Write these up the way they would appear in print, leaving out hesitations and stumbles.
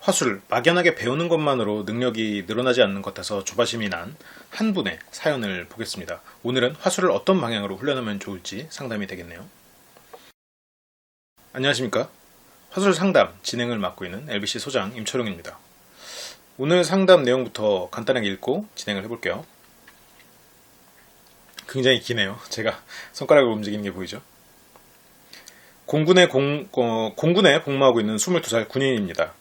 화술, 막연하게 배우는 것만으로 능력이 늘어나지 않는 것 같아서 조바심이 난 한 분의 사연을 보겠습니다. 오늘은 화술을 어떤 방향으로 훈련하면 좋을지 상담이 되겠네요. 안녕하십니까? 화술 상담 진행을 맡고 있는 LBC 소장 임철웅입니다. 오늘 상담 내용부터 간단하게 읽고 진행을 해볼게요. 굉장히 기네요. 제가 손가락을 움직이는 게 보이죠? 공군에 복무하고 있는 22살 군인입니다.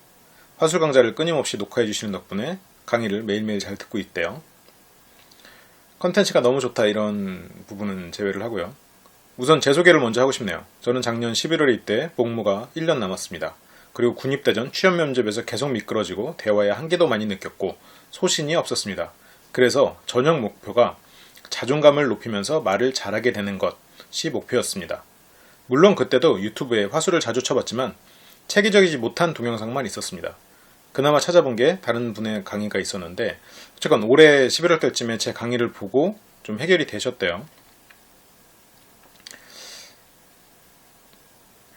화술 강좌를 끊임없이 녹화해 주시는 덕분에 강의를 매일매일 잘 듣고 있대요. 컨텐츠가 너무 좋다 이런 부분은 제외를 하고요. 우선 제 소개를 먼저 하고 싶네요. 저는 작년 11월에 입대, 복무가 1년 남았습니다. 그리고 군입대 전 취업 면접에서 계속 미끄러지고 대화에 한계도 많이 느꼈고 소신이 없었습니다. 그래서 전형 목표가 자존감을 높이면서 말을 잘하게 되는 것이 목표였습니다. 물론 그때도 유튜브에 화술을 자주 쳐봤지만 체계적이지 못한 동영상만 있었습니다. 그나마 찾아본 게 다른 분의 강의가 있었는데 어쨌건 올해 11월 때쯤에 제 강의를 보고 좀 해결이 되셨대요.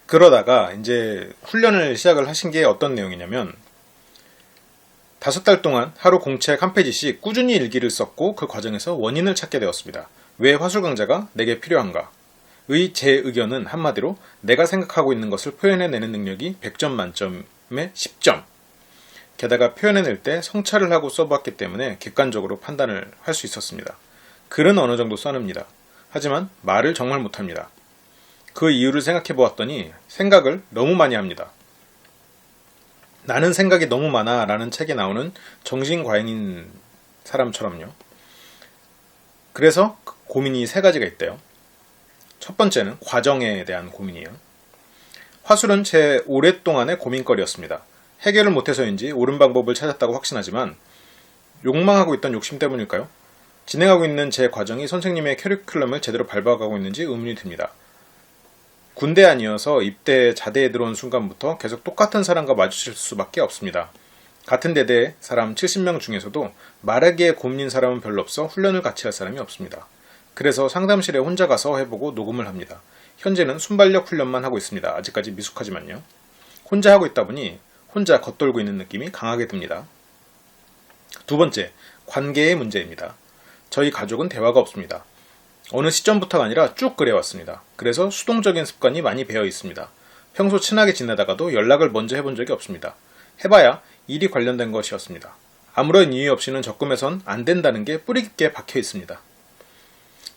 그러다가 이제 훈련을 시작을 하신 게 어떤 내용이냐면 5달 동안 하루 공책 한 페이지씩 꾸준히 일기를 썼고 그 과정에서 원인을 찾게 되었습니다. 왜 화술 강좌가 내게 필요한가? 제 의견은 한마디로 내가 생각하고 있는 것을 표현해내는 능력이 100점 만점에 10점. 게다가 표현해낼 때 성찰을 하고 써봤기 때문에 객관적으로 판단을 할 수 있었습니다. 글은 어느 정도 써냅니다. 하지만 말을 정말 못합니다. 그 이유를 생각해 보았더니 생각을 너무 많이 합니다. 나는 생각이 너무 많아 라는 책에 나오는 정신과잉인 사람처럼요. 그래서 고민이 3가지가 있대요. 첫 번째는 과정에 대한 고민이에요. 화술은 제 오랫동안의 고민거리였습니다. 해결을 못해서인지 옳은 방법을 찾았다고 확신하지만 욕망하고 있던 욕심 때문일까요? 진행하고 있는 제 과정이 선생님의 커리큘럼을 제대로 밟아가고 있는지 의문이 듭니다. 군대 아니어서 입대 자대에 들어온 순간부터 계속 똑같은 사람과 마주칠 수밖에 없습니다. 같은 대대 사람 70명 중에서도 말하기에 고민인 사람은 별로 없어 훈련을 같이 할 사람이 없습니다. 그래서 상담실에 혼자 가서 해보고 녹음을 합니다. 현재는 순발력 훈련만 하고 있습니다. 아직까지 미숙하지만요. 혼자 하고 있다 보니 혼자 겉돌고 있는 느낌이 강하게 듭니다. 두 번째, 관계의 문제입니다. 저희 가족은 대화가 없습니다. 어느 시점부터가 아니라 쭉 그래왔습니다. 그래서 수동적인 습관이 많이 배어 있습니다. 평소 친하게 지내다가도 연락을 먼저 해본 적이 없습니다. 해봐야 일이 관련된 것이었습니다. 아무런 이유 없이는 적금해선 안 된다는 게 뿌리 깊게 박혀 있습니다.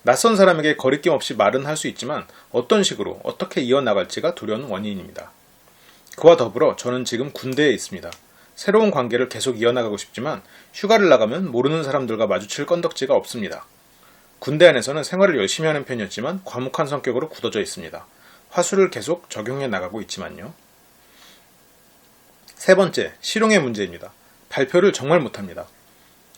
낯선 사람에게 거리낌 없이 말은 할 수 있지만 어떤 식으로 어떻게 이어나갈지가 두려운 원인입니다. 그와 더불어 저는 지금 군대에 있습니다. 새로운 관계를 계속 이어나가고 싶지만 휴가를 나가면 모르는 사람들과 마주칠 건덕지가 없습니다. 군대 안에서는 생활을 열심히 하는 편이었지만 과묵한 성격으로 굳어져 있습니다. 화술을 계속 적용해 나가고 있지만요. 세 번째, 실용의 문제입니다. 발표를 정말 못합니다.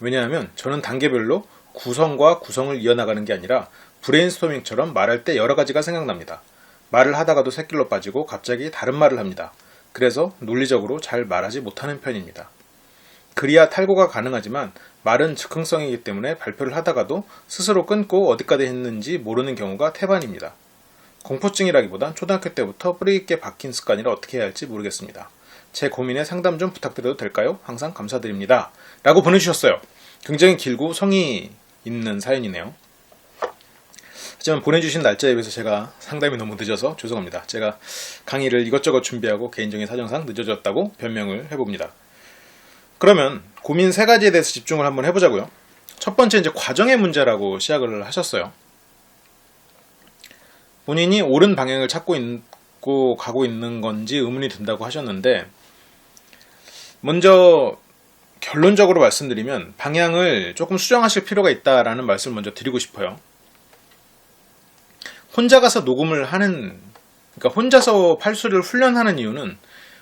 왜냐하면 저는 단계별로 구성과 구성을 이어나가는 게 아니라 브레인스토밍처럼 말할 때 여러 가지가 생각납니다. 말을 하다가도 새길로 빠지고 갑자기 다른 말을 합니다. 그래서 논리적으로 잘 말하지 못하는 편입니다. 그리야 탈고가 가능하지만 말은 즉흥성이기 때문에 발표를 하다가도 스스로 끊고 어디까지 했는지 모르는 경우가 태반입니다. 공포증이라기보단 초등학교 때부터 뿌리 깊게 박힌 습관이라 어떻게 해야 할지 모르겠습니다. 제 고민에 상담 좀 부탁드려도 될까요? 항상 감사드립니다. 라고 보내주셨어요. 굉장히 길고 성의 있는 사연이네요. 하지만 보내주신 날짜에 비해서 제가 상담이 너무 늦어서 죄송합니다. 제가 강의를 이것저것 준비하고 개인적인 사정상 늦어졌다고 변명을 해봅니다. 그러면 고민 3가지에 대해서 집중을 한번 해보자고요. 첫 번째 이제 과정의 문제라고 시작을 하셨어요. 본인이 옳은 방향을 찾고 있고 가고 있는 건지 의문이 든다고 하셨는데 먼저 결론적으로 말씀드리면 방향을 조금 수정하실 필요가 있다라는 말씀을 먼저 드리고 싶어요. 혼자 가서 녹음을 하는, 그러니까 혼자서 팔술을 훈련하는 이유는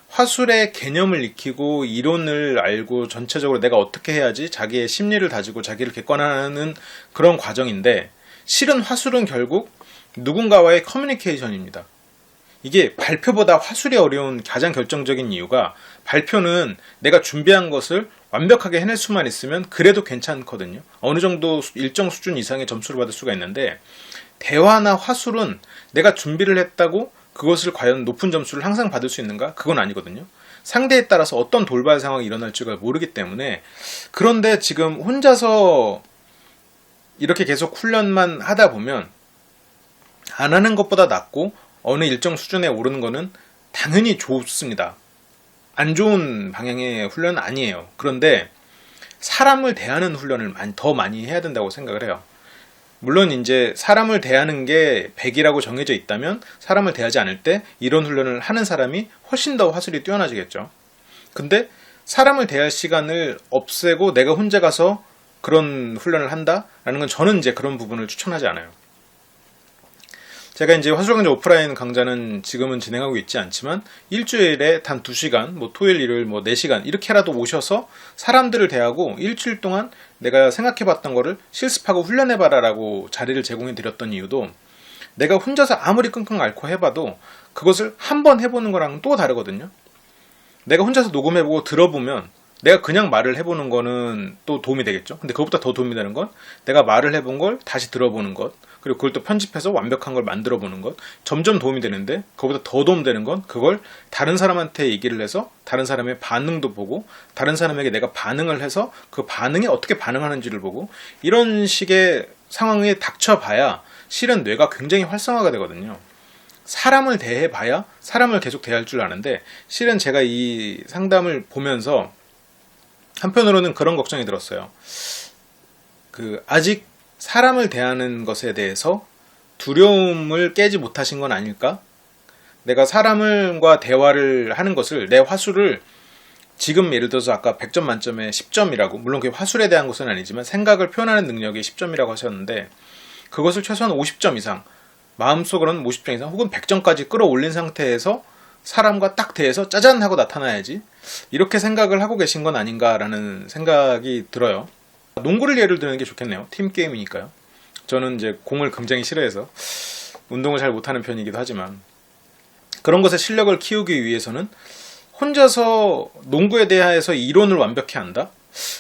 화술의 개념을 익히고 이론을 알고 전체적으로 내가 어떻게 해야지 자기의 심리를 다지고 자기를 객관화하는 그런 과정인데 실은 화술은 결국 누군가와의 커뮤니케이션입니다. 이게 발표보다 화술이 어려운 가장 결정적인 이유가 발표는 내가 준비한 것을 완벽하게 해낼 수만 있으면 그래도 괜찮거든요. 어느 정도 일정 수준 이상의 점수를 받을 수가 있는데 대화나 화술은 내가 준비를 했다고 그것을 과연 높은 점수를 항상 받을 수 있는가? 그건 아니거든요. 상대에 따라서 어떤 돌발 상황이 일어날지가 모르기 때문에. 그런데 지금 혼자서 이렇게 계속 훈련만 하다 보면 안 하는 것보다 낫고 어느 일정 수준에 오르는 거는 당연히 좋습니다. 안 좋은 방향의 훈련은 아니에요. 그런데 사람을 대하는 훈련을 더 많이 해야 된다고 생각을 해요. 물론 이제 사람을 대하는 게 100이라고 정해져 있다면 사람을 대하지 않을 때 이런 훈련을 하는 사람이 훨씬 더 화술이 뛰어나지겠죠. 근데 사람을 대할 시간을 없애고 내가 혼자 가서 그런 훈련을 한다라는 건 저는 이제 그런 부분을 추천하지 않아요. 제가 이제 화술강좌 오프라인 강좌는 지금은 진행하고 있지 않지만 일주일에 단 2시간, 토요일, 일요일 4시간 이렇게라도 오셔서 사람들을 대하고 일주일 동안 내가 생각해봤던 거를 실습하고 훈련해봐라라고 자리를 제공해 드렸던 이유도 내가 혼자서 아무리 끙끙 앓고 해봐도 그것을 한번 해보는 거랑 또 다르거든요. 내가 혼자서 녹음해보고 들어보면 내가 그냥 말을 해보는 거는 또 도움이 되겠죠. 근데 그것보다 더 도움이 되는 건 내가 말을 해본 걸 다시 들어보는 것, 그리고 그걸 또 편집해서 완벽한 걸 만들어 보는 것, 점점 도움이 되는데 그것보다 더 도움되는 건 그걸 다른 사람한테 얘기를 해서 다른 사람의 반응도 보고 다른 사람에게 내가 반응을 해서 그 반응이 어떻게 반응하는지를 보고 이런 식의 상황에 닥쳐봐야 실은 뇌가 굉장히 활성화가 되거든요. 사람을 대해봐야 사람을 계속 대할 줄 아는데 실은 제가 이 상담을 보면서 한편으로는 그런 걱정이 들었어요. 아직 사람을 대하는 것에 대해서 두려움을 깨지 못하신 건 아닐까? 내가 사람과 대화를 하는 것을, 내 화술을 지금 예를 들어서 아까 100점 만점에 10점이라고, 물론 그게 화술에 대한 것은 아니지만 생각을 표현하는 능력이 10점이라고 하셨는데 그것을 최소한 50점 이상, 마음속으로는 50점 이상 혹은 100점까지 끌어올린 상태에서 사람과 딱 대해서 짜잔 하고 나타나야지 이렇게 생각을 하고 계신 건 아닌가라는 생각이 들어요. 농구를 예를 드는 게 좋겠네요. 팀 게임이니까요. 저는 이제 공을 굉장히 싫어해서 운동을 잘 못하는 편이기도 하지만 그런 것에 실력을 키우기 위해서는 혼자서 농구에 대해서 이론을 완벽히 안다?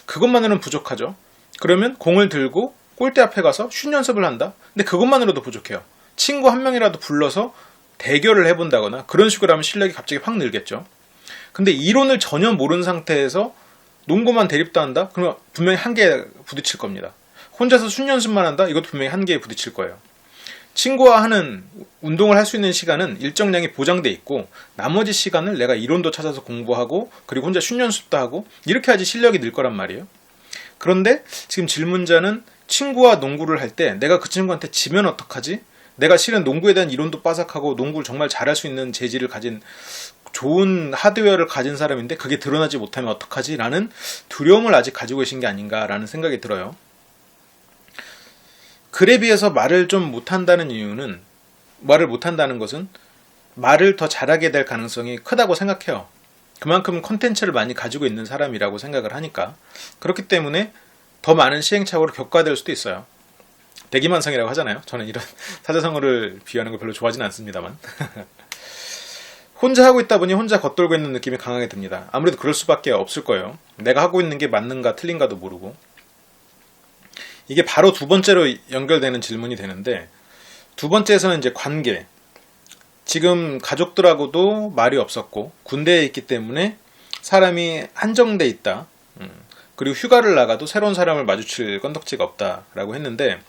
그것만으로는 부족하죠. 그러면 공을 들고 골대 앞에 가서 슛 연습을 한다? 근데 그것만으로도 부족해요. 친구 한 명이라도 불러서 대결을 해본다거나 그런 식으로 하면 실력이 갑자기 확 늘겠죠. 근데 이론을 전혀 모르는 상태에서 농구만 대립도 한다? 그러면 분명히 한계에 부딪힐 겁니다. 혼자서 슛 연습만 한다? 이것도 분명히 한계에 부딪힐 거예요. 친구와 하는 운동을 할 수 있는 시간은 일정량이 보장돼 있고 나머지 시간을 내가 이론도 찾아서 공부하고 그리고 혼자 슛 연습도 하고 이렇게 하지 실력이 늘 거란 말이에요. 그런데 지금 질문자는 친구와 농구를 할 때 내가 그 친구한테 지면 어떡하지? 내가 실은 농구에 대한 이론도 빠삭하고 농구를 정말 잘할 수 있는 재질을 가진 좋은 하드웨어를 가진 사람인데 그게 드러나지 못하면 어떡하지? 라는 두려움을 아직 가지고 계신 게 아닌가라는 생각이 들어요. 글에 비해서 말을 좀 못한다는 이유는, 말을 못한다는 것은 말을 더 잘하게 될 가능성이 크다고 생각해요. 그만큼 컨텐츠를 많이 가지고 있는 사람이라고 생각을 하니까. 그렇기 때문에 더 많은 시행착오를 겪어야 될 수도 있어요. 대기만성이라고 하잖아요. 저는 이런 사자성어를 비유하는 걸 별로 좋아하지는 않습니다만. 혼자 하고 있다 보니 혼자 겉돌고 있는 느낌이 강하게 듭니다. 아무래도 그럴 수밖에 없을 거예요. 내가 하고 있는 게 맞는가 틀린가도 모르고. 이게 바로 두 번째로 연결되는 질문이 되는데, 두 번째에서는 이제 관계. 지금 가족들하고도 말이 없었고 군대에 있기 때문에 사람이 한정돼 있다. 그리고 휴가를 나가도 새로운 사람을 마주칠 건덕지가 없다라고 했는데,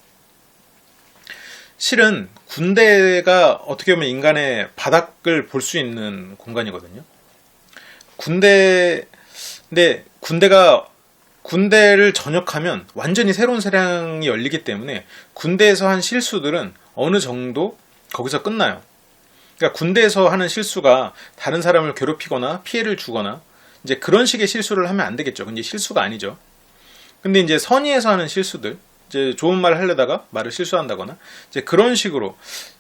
실은 군대가 어떻게 보면 인간의 바닥을 볼 수 있는 공간이거든요. 근데 군대를 전역하면 완전히 새로운 세상이 열리기 때문에 군대에서 한 실수들은 어느 정도 거기서 끝나요. 그러니까 군대에서 하는 실수가 다른 사람을 괴롭히거나 피해를 주거나 이제 그런 식의 실수를 하면 안 되겠죠. 근데 실수가 아니죠. 근데 이제 선의에서 하는 실수들, 이제 좋은 말을 하려다가 말을 실수한다거나 이제 그런 식으로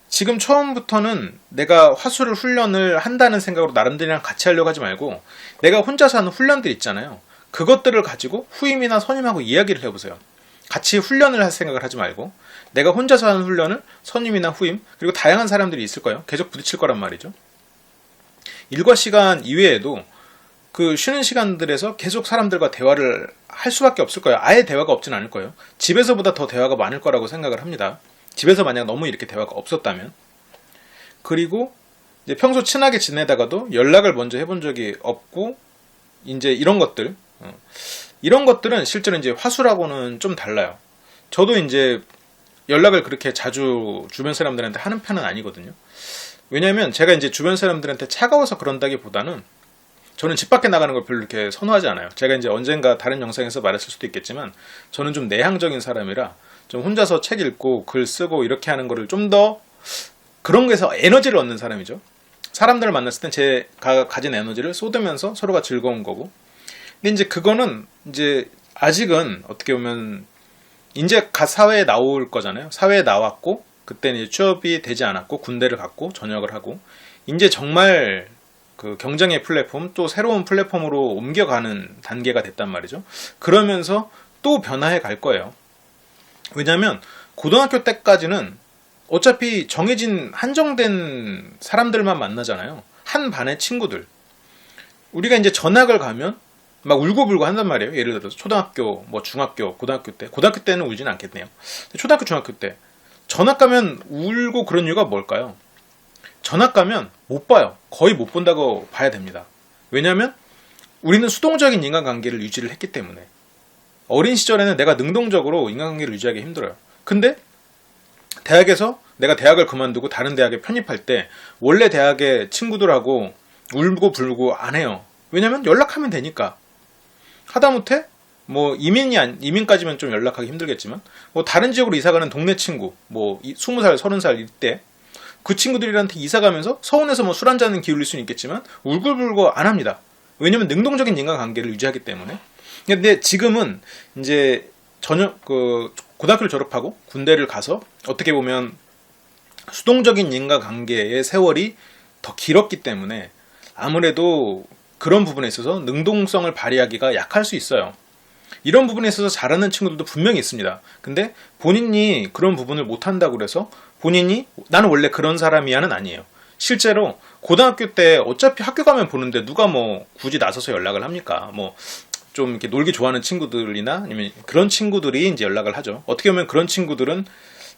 지금 처음부터는 내가 화술을 훈련을 한다는 생각으로 나름대로랑 같이 하려고 하지 말고 내가 혼자서 하는 훈련들 있잖아요. 그것들을 가지고 후임이나 선임하고 이야기를 해보세요. 같이 훈련을 할 생각을 하지 말고 내가 혼자서 하는 훈련을 선임이나 후임 그리고 다양한 사람들이 있을 거예요. 계속 부딪힐 거란 말이죠. 일과 시간 이외에도 그 쉬는 시간들에서 계속 사람들과 대화를 할 수밖에 없을 거예요. 아예 대화가 없진 않을 거예요. 집에서보다 더 대화가 많을 거라고 생각을 합니다. 집에서 만약 너무 이렇게 대화가 없었다면. 그리고 이제 평소 친하게 지내다가도 연락을 먼저 해본 적이 없고, 이제 이런 것들, 이런 것들은 실제로 이제 화수라고는 좀 달라요. 저도 이제 연락을 그렇게 자주 주변 사람들한테 하는 편은 아니거든요. 왜냐면 제가 이제 주변 사람들한테 차가워서 그런다기보다는 저는 집 밖에 나가는 걸 별로 이렇게 선호하지 않아요. 제가 이제 언젠가 다른 영상에서 말했을 수도 있겠지만 저는 좀 내향적인 사람이라 좀 혼자서 책 읽고 글 쓰고 이렇게 하는 거를 좀 더 그런 거에서 에너지를 얻는 사람이죠. 사람들을 만났을 땐 제가 가진 에너지를 쏟으면서 서로가 즐거운 거고. 근데 이제 그거는 이제 아직은 어떻게 보면 이제 갓 사회에 나올 거잖아요. 사회에 나왔고 그때는 이제 취업이 되지 않았고 군대를 갔고 전역을 하고 이제 정말 그 경쟁의 플랫폼 또 새로운 플랫폼으로 옮겨가는 단계가 됐단 말이죠. 그러면서 또 변화해 갈 거예요. 왜냐하면 고등학교 때까지는 어차피 정해진 한정된 사람들만 만나잖아요. 한 반의 친구들. 우리가 이제 전학을 가면 막 울고불고 한단 말이에요. 예를 들어서 초등학교, 뭐 중학교, 고등학교 때. 고등학교 때는 울지는 않겠네요. 초등학교, 중학교 때. 전학 가면 울고 그런 이유가 뭘까요? 전학 가면 못 봐요. 거의 못 본다고 봐야 됩니다. 왜냐하면 우리는 수동적인 인간관계를 유지를 했기 때문에. 어린 시절에는 내가 능동적으로 인간관계를 유지하기 힘들어요. 근데 대학에서 내가 대학을 그만두고 다른 대학에 편입할 때 원래 대학의 친구들하고 울고 불고 안 해요. 왜냐면 연락하면 되니까. 하다못해 뭐 이민까지면 좀 연락하기 힘들겠지만 뭐 다른 지역으로 이사가는 동네 친구 뭐 20살 30살 이때 그 친구들한테 이사가면서 서운해서 뭐 술 한잔은 기울일 수는 있겠지만 울고불고 안 합니다. 왜냐면 능동적인 인간관계를 유지하기 때문에. 근데 지금은 이제 고등학교를 졸업하고 군대를 가서 어떻게 보면 수동적인 인간관계의 세월이 더 길었기 때문에 아무래도 그런 부분에 있어서 능동성을 발휘하기가 약할 수 있어요. 이런 부분에 있어서 잘하는 친구들도 분명히 있습니다. 근데 본인이 그런 부분을 못한다고 그래서 본인이 나는 원래 그런 사람이야는 아니에요. 실제로 고등학교 때 어차피 학교 가면 보는데 누가 뭐 굳이 나서서 연락을 합니까? 뭐 좀 이렇게 놀기 좋아하는 친구들이나 아니면 그런 친구들이 이제 연락을 하죠. 어떻게 보면 그런 친구들은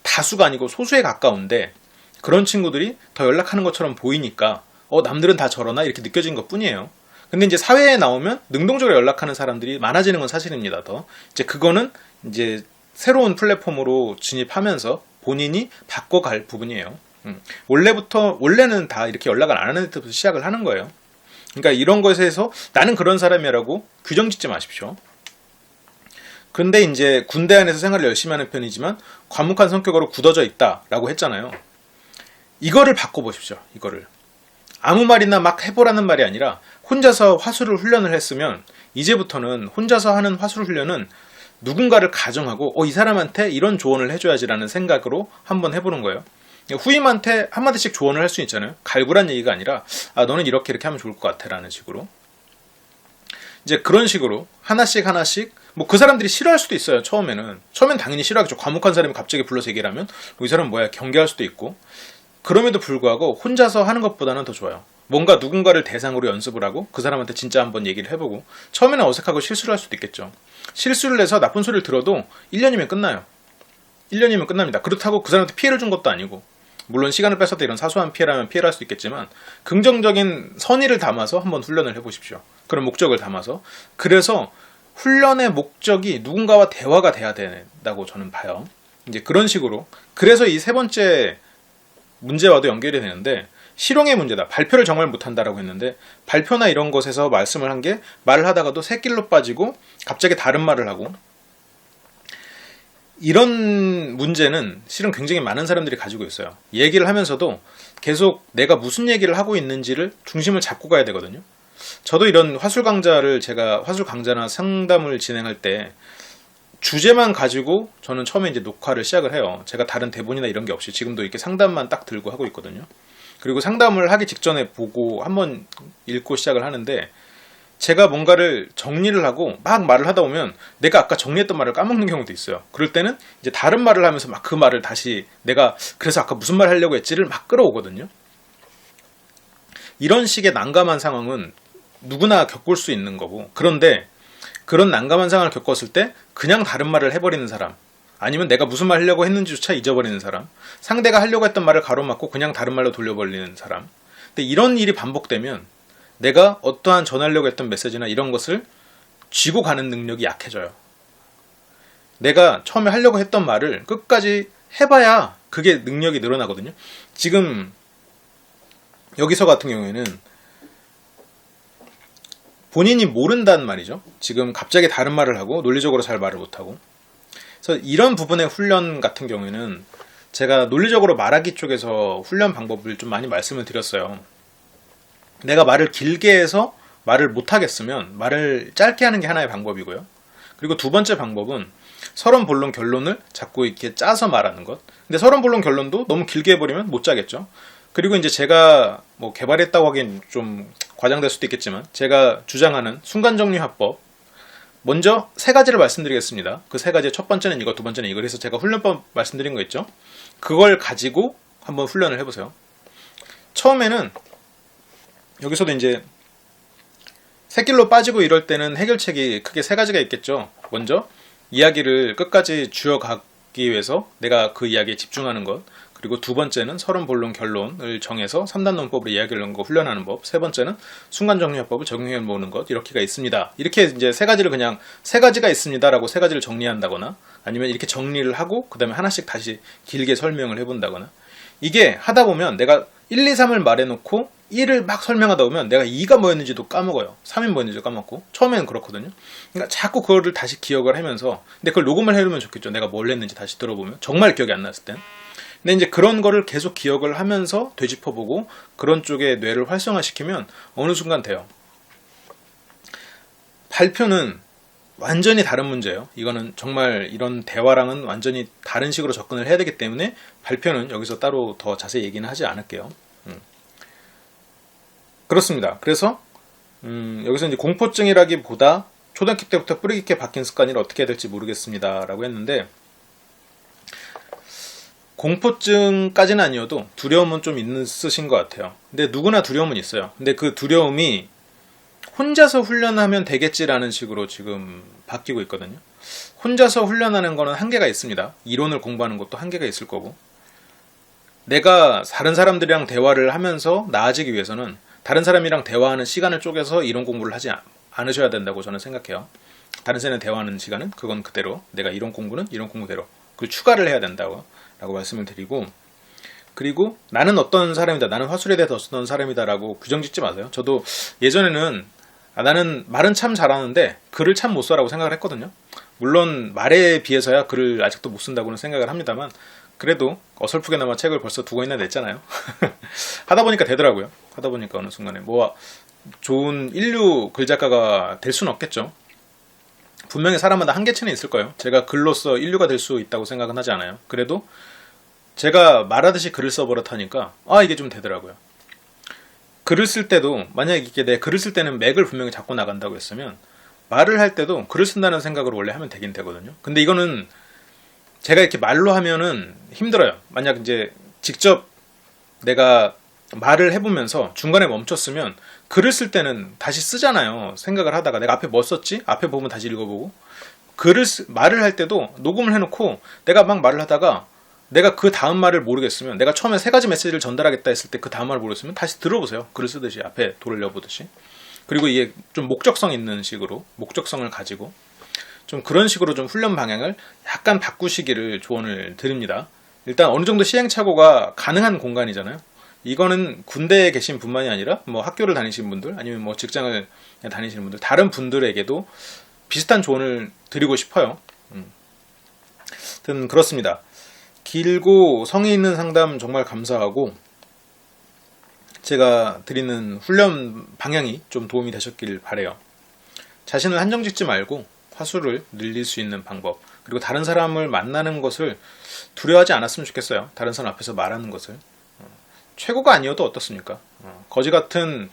다수가 아니고 소수에 가까운데 그런 친구들이 더 연락하는 것처럼 보이니까 남들은 다 저러나 이렇게 느껴진 것 뿐이에요. 근데 이제 사회에 나오면 능동적으로 연락하는 사람들이 많아지는 건 사실입니다. 더 이제 그거는 이제 새로운 플랫폼으로 진입하면서 본인이 바꿔갈 부분이에요. 원래는 다 이렇게 연락을 안 하는 데부터 시작을 하는 거예요. 그러니까 이런 것에서 나는 그런 사람이라고 규정 짓지 마십시오. 그런데 이제 군대 안에서 생활을 열심히 하는 편이지만 과묵한 성격으로 굳어져 있다라고 했잖아요. 이거를 바꿔보십시오. 이거를. 아무 말이나 막 해보라는 말이 아니라 혼자서 화술 훈련을 했으면 이제부터는 혼자서 하는 화술 훈련은 누군가를 가정하고 이 사람한테 이런 조언을 해줘야지라는 생각으로 한번 해보는 거예요. 후임한테 한마디씩 조언을 할 수 있잖아요. 갈구란 얘기가 아니라 너는 이렇게 하면 좋을 것 같아 라는 식으로. 이제 그런 식으로 하나씩 뭐 그 사람들이 싫어할 수도 있어요. 처음엔 당연히 싫어하겠죠. 과묵한 사람이 갑자기 불러서 얘기를 하면 이 사람 뭐야 경계할 수도 있고. 그럼에도 불구하고 혼자서 하는 것보다는 더 좋아요. 뭔가 누군가를 대상으로 연습을 하고 그 사람한테 진짜 한번 얘기를 해보고 처음에는 어색하고 실수를 할 수도 있겠죠. 실수를 해서 나쁜 소리를 들어도 1년이면 끝나요. 1년이면 끝납니다. 그렇다고 그 사람한테 피해를 준 것도 아니고 물론 시간을 뺏어도 이런 사소한 피해라면 피해를 할 수 있겠지만 긍정적인 선의를 담아서 한번 훈련을 해보십시오. 그런 목적을 담아서. 그래서 훈련의 목적이 누군가와 대화가 돼야 된다고 저는 봐요. 이제 그런 식으로. 그래서 이 세 번째 문제와도 연결이 되는데 실용의 문제다. 발표를 정말 못한다라고 했는데 발표나 이런 것에서 말씀을 한 게 말을 하다가도 새길로 빠지고 갑자기 다른 말을 하고 이런 문제는 실은 굉장히 많은 사람들이 가지고 있어요. 얘기를 하면서도 계속 내가 무슨 얘기를 하고 있는지를 중심을 잡고 가야 되거든요. 저도 이런 제가 화술 강좌나 상담을 진행할 때 주제만 가지고 저는 처음에 이제 녹화를 시작을 해요. 제가 다른 대본이나 이런 게 없이 지금도 이렇게 상담만 딱 들고 하고 있거든요. 그리고 상담을 하기 직전에 보고 한번 읽고 시작을 하는데 제가 뭔가를 정리를 하고 막 말을 하다 보면 내가 아까 정리했던 말을 까먹는 경우도 있어요. 그럴 때는 이제 다른 말을 하면서 막 그 말을 다시 내가 그래서 아까 무슨 말 하려고 했지를 막 끌어오거든요. 이런 식의 난감한 상황은 누구나 겪을 수 있는 거고 그런데 그런 난감한 상황을 겪었을 때 그냥 다른 말을 해버리는 사람 아니면 내가 무슨 말 하려고 했는지조차 잊어버리는 사람 상대가 하려고 했던 말을 가로막고 그냥 다른 말로 돌려버리는 사람 근데 이런 일이 반복되면 내가 어떠한 전하려고 했던 메시지나 이런 것을 쥐고 가는 능력이 약해져요. 내가 처음에 하려고 했던 말을 끝까지 해봐야 그게 능력이 늘어나거든요. 지금 여기서 같은 경우에는 본인이 모른다는 말이죠. 지금 갑자기 다른 말을 하고 논리적으로 잘 말을 못하고. 그래서 이런 부분의 훈련 같은 경우에는 제가 논리적으로 말하기 쪽에서 훈련 방법을 좀 많이 말씀을 드렸어요. 내가 말을 길게 해서 말을 못하겠으면 말을 짧게 하는 게 하나의 방법이고요. 그리고 두 번째 방법은 서론, 본론, 결론을 자꾸 이렇게 짜서 말하는 것. 근데 서론, 본론, 결론도 너무 길게 해버리면 못 짜겠죠. 그리고 이제 제가 뭐 개발했다고 하기엔 좀 과장될 수도 있겠지만 제가 주장하는 순간정리화법, 먼저 세 가지를 말씀드리겠습니다. 그 세 가지, 첫 번째는 이거, 두 번째는 이거. 그래서 제가 훈련법 말씀드린 거 있죠. 그걸 가지고 한번 훈련을 해보세요. 처음에는 여기서도 이제 새길로 빠지고 이럴 때는 해결책이 크게 세 가지가 있겠죠. 먼저 이야기를 끝까지 쥐어가기 위해서 내가 그 이야기에 집중하는 것. 그리고 두 번째는 서론, 본론, 결론을 정해서 3단 논법으로 이야기를 하는 거 훈련하는 법. 세 번째는 순간정리화법을 적용해 보는 것. 이렇게가 있습니다. 이렇게 이제 세 가지를 그냥 세 가지가 있습니다라고 세 가지를 정리한다거나 아니면 이렇게 정리를 하고 그 다음에 하나씩 다시 길게 설명을 해본다거나, 이게 하다 보면 내가 1, 2, 3을 말해놓고 1을 막 설명하다 보면 내가 2가 뭐였는지도 까먹어요. 3이 뭐였는지도 까먹고. 처음에는 그렇거든요. 그러니까 자꾸 그거를 다시 기억을 하면서, 근데 그걸 녹음을 해두면 좋겠죠. 내가 뭘 했는지 다시 들어보면 정말 기억이 안 났을 땐. 근데 이제 그런 거를 계속 기억을 하면서 되짚어보고 그런 쪽에 뇌를 활성화시키면 어느 순간 돼요. 발표는 완전히 다른 문제예요. 이거는 정말 이런 대화랑은 완전히 다른 식으로 접근을 해야 되기 때문에 발표는 여기서 따로 더 자세히 얘기는 하지 않을게요. 그렇습니다. 그래서 여기서 이제 공포증이라기보다 초등학교 때부터 뿌리 깊게 박힌 습관을 어떻게 해야 될지 모르겠습니다 라고 했는데, 공포증까지는 아니어도 두려움은 좀 있으신 것 같아요. 근데 누구나 두려움은 있어요. 근데 그 두려움이 혼자서 훈련하면 되겠지라는 식으로 지금 바뀌고 있거든요. 혼자서 훈련하는 거는 한계가 있습니다. 이론을 공부하는 것도 한계가 있을 거고, 내가 다른 사람들이랑 대화를 하면서 나아지기 위해서는 다른 사람이랑 대화하는 시간을 쪼개서 이론 공부를 하지 않으셔야 된다고 저는 생각해요. 다른 사람이랑 대화하는 시간은 그건 그대로, 내가 이론 공부는 이론 공부대로 그걸 추가를 해야 된다고 라고 말씀을 드리고, 그리고 나는 어떤 사람이다, 나는 화술에 대해서 어떤 사람이다 라고 규정 짓지 마세요. 저도 예전에는 나는 말은 참 잘하는데 글을 참 못 써라고 생각을 했거든요. 물론 말에 비해서야 글을 아직도 못 쓴다고는 생각을 합니다만, 그래도 어설프게나마 책을 벌써 2권이나 냈잖아요. 하다 보니까 되더라고요. 하다 보니까 어느 순간에 뭐 좋은 인류 글작가가 될 수는 없겠죠. 분명히 사람마다 한계치는 있을 거예요. 제가 글로써 인류가 될 수 있다고 생각은 하지 않아요. 그래도 제가 말하듯이 글을 써버릇하니까 이게 좀 되더라고요. 글을 쓸 때도 만약에 이게 내 글을 쓸 때는 맥을 분명히 잡고 나간다고 했으면 말을 할 때도 글을 쓴다는 생각으로 원래 하면 되긴 되거든요. 근데 이거는 제가 이렇게 말로 하면은 힘들어요. 만약 이제 직접 내가 말을 해보면서 중간에 멈췄으면 글을 쓸 때는 다시 쓰잖아요. 생각을 하다가 내가 앞에 뭐 썼지? 앞에 보면 다시 읽어보고. 말을 할 때도 녹음을 해놓고 내가 막 말을 하다가 내가 그 다음 말을 모르겠으면, 내가 처음에 3가지 메시지를 전달하겠다 했을 때 그 다음 말을 모르겠으면 다시 들어보세요. 글을 쓰듯이 앞에 돌려보듯이. 그리고 이게 좀 목적성 있는 식으로, 목적성을 가지고 좀 그런 식으로 좀 훈련 방향을 약간 바꾸시기를 조언을 드립니다. 일단 어느 정도 시행착오가 가능한 공간이잖아요. 이거는 군대에 계신 분만이 아니라 뭐 학교를 다니시는 분들, 아니면 뭐 직장을 다니시는 분들, 다른 분들에게도 비슷한 조언을 드리고 싶어요. 하여튼 그렇습니다. 길고 성의 있는 상담 정말 감사하고, 제가 드리는 훈련 방향이 좀 도움이 되셨길 바래요. 자신을 한정 짓지 말고 화술을 늘릴 수 있는 방법, 그리고 다른 사람을 만나는 것을 두려워하지 않았으면 좋겠어요. 다른 사람 앞에서 말하는 것을. 최고가 아니어도 어떻습니까? 거지 같은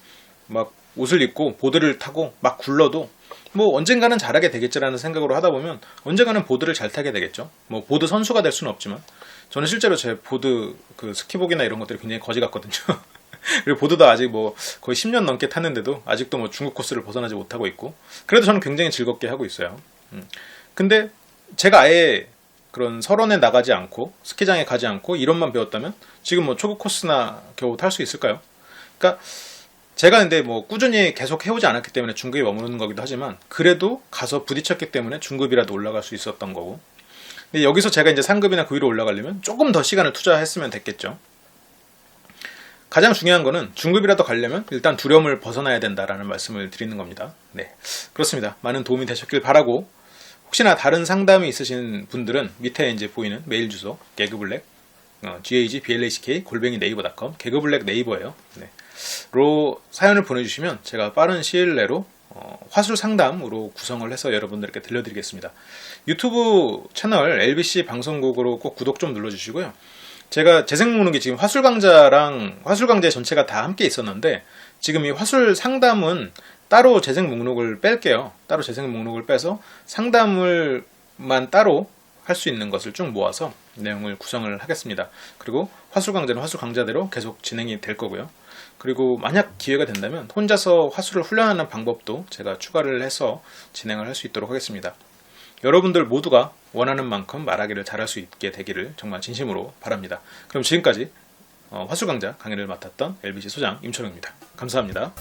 막 옷을 입고 보드를 타고 막 굴러도 뭐 언젠가는 잘하게 되겠지라는 생각으로 하다 보면 언젠가는 보드를 잘 타게 되겠죠. 뭐 보드 선수가 될 수는 없지만, 저는 실제로 제 보드 그 스키복이나 이런 것들이 굉장히 거지 같거든요. 그리고 보드도 아직 뭐 거의 10년 넘게 탔는데도 아직도 뭐 중국 코스를 벗어나지 못하고 있고, 그래도 저는 굉장히 즐겁게 하고 있어요. 근데 제가 아예 그런 설원에 나가지 않고 스키장에 가지 않고 이론만 배웠다면 지금 뭐 초급 코스나 겨우 탈 수 있을까요? 그러니까 제가 근데 뭐 꾸준히 계속 해오지 않았기 때문에 중급에 머무르는 거기도 하지만 그래도 가서 부딪혔기 때문에 중급이라도 올라갈 수 있었던 거고, 근데 여기서 제가 이제 상급이나 그 위로 올라가려면 조금 더 시간을 투자했으면 됐겠죠. 가장 중요한 거는 중급이라도 가려면 일단 두려움을 벗어나야 된다라는 말씀을 드리는 겁니다. 네, 그렇습니다. 많은 도움이 되셨길 바라고, 혹시나 다른 상담이 있으신 분들은 밑에 이제 보이는 메일 주소 개그블랙 GAGBLACK @naver.com, 개그블랙 네이버예요. 네. 로 사연을 보내주시면 제가 빠른 시일 내로 화술 상담으로 구성을 해서 여러분들께 들려드리겠습니다. 유튜브 채널 LBC 방송국으로 꼭 구독 좀 눌러주시고요. 제가 재생 목록이 지금 화술 강좌랑 화술 강좌 전체가 다 함께 있었는데, 지금 이 화술 상담은 따로 재생 목록을 뺄게요. 따로 재생 목록을 빼서 상담을만 따로 할 수 있는 것을 쭉 모아서 내용을 구성을 하겠습니다. 그리고 화술 강좌는 화술 강좌대로 계속 진행이 될 거고요. 그리고 만약 기회가 된다면 혼자서 화술을 훈련하는 방법도 제가 추가를 해서 진행을 할 수 있도록 하겠습니다. 여러분들 모두가 원하는 만큼 말하기를 잘할 수 있게 되기를 정말 진심으로 바랍니다. 그럼 지금까지 화술 강좌 강의를 맡았던 LBC 소장 임철웅입니다. 감사합니다.